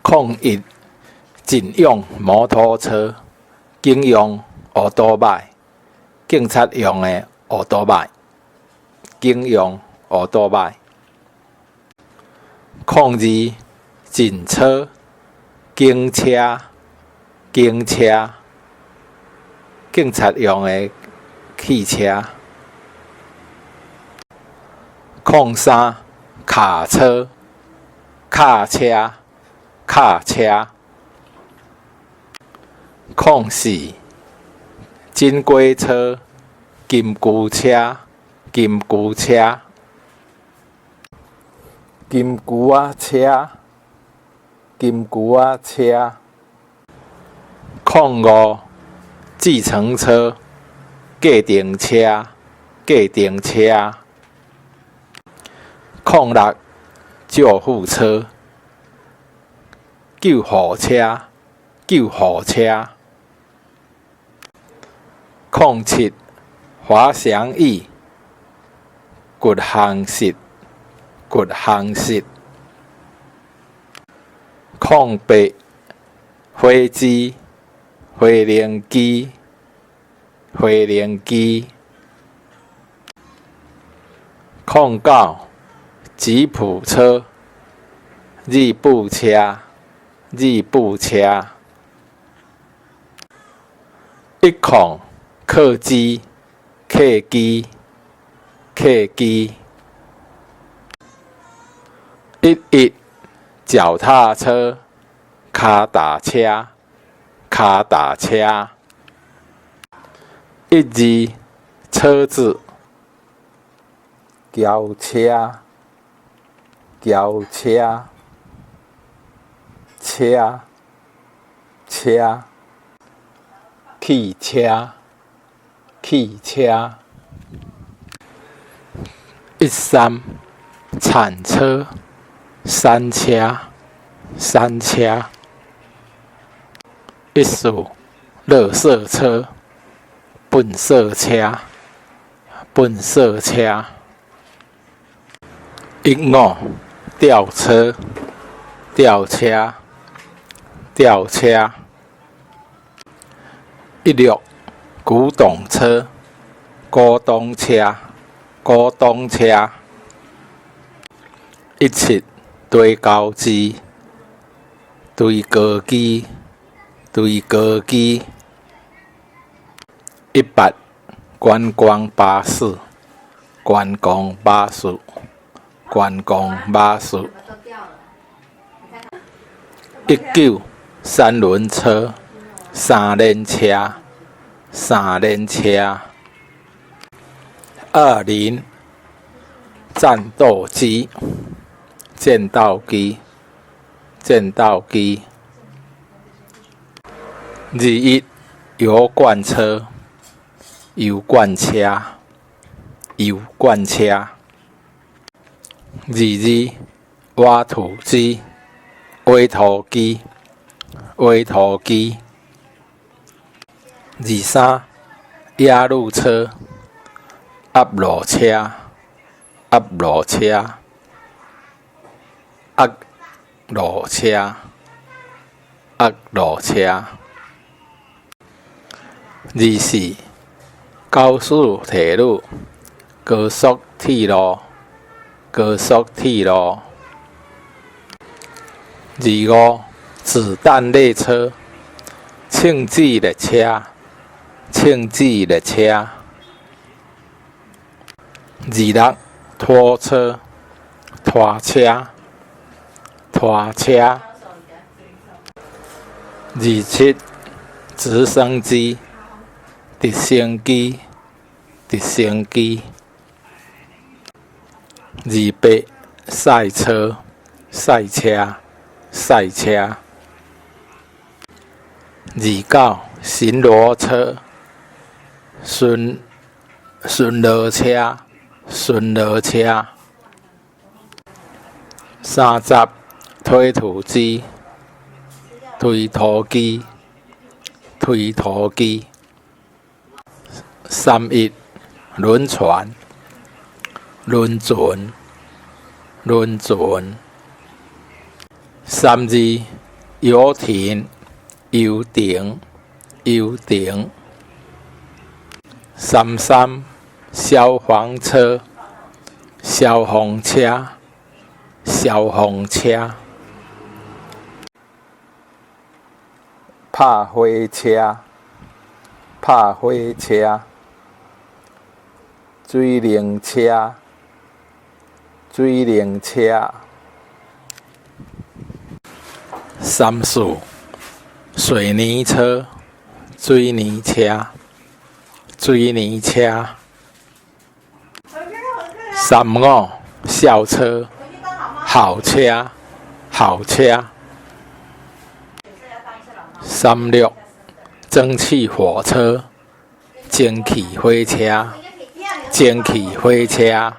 01禁用摩托车，禁用乌多摆，警察用的乌多摆，禁用乌多摆。02禁车，警车，警车，警察用的汽车。03卡车，卡车，卡车。04金龟车，金龟车，金龟车。金龟仔车，金龟仔车。05计程车，计程车，计程车。06救护车，救护车，救护车。07滑翔翼，骨航室，骨航室。08飞机，飞行机，飞行机。09吉普车，日步车，日步车。10客机，客机，客机。11脚踏车，脚踏车，脚踏车。12车子，轿车，轿车，车，车。汽车，汽车。13铲车，山车，山车。15垃圾车，粪扫车，粪扫车。15吊车，吊车，吊车。16古董车，古董车，古董车。17堆高机，堆高机，堆高机。18观光巴士，观光巴士，观光巴士。19三轮车，三轮车，三轮车。20战斗机，战斗机，战斗机。21油罐车，油罐车，油罐车。22挖土机，挖土机，挖土机。23压路车，压路车，压路车，压路车，压路车。24高速铁路，高速铁路，高速铁路。25子弹列车，庆记列车，庆记列车。26拖车，拖车，拖车。27直升机，直升机，直升机。28赛车，赛车，赛车。29巡逻车，巡逻车，巡逻车。30推土机，推土机，推土机。31轮船，轮船，轮船。32游艇、游艇、游艇。33消防车、消防车、消防车。拍火车、拍火车。水灵车、水灵车。34水泥车、水泥车、水泥车。35校车、校车、校车。36蒸汽火车、蒸汽火车、蒸汽火车。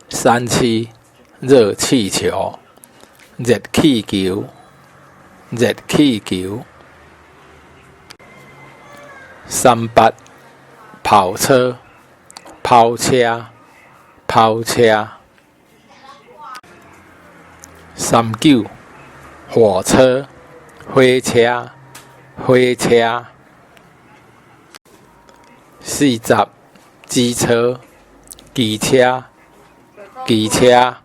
37热气球、热气球、热气球。38跑车、跑车、跑车。39火车、火车、火车。40机车、机车、机车。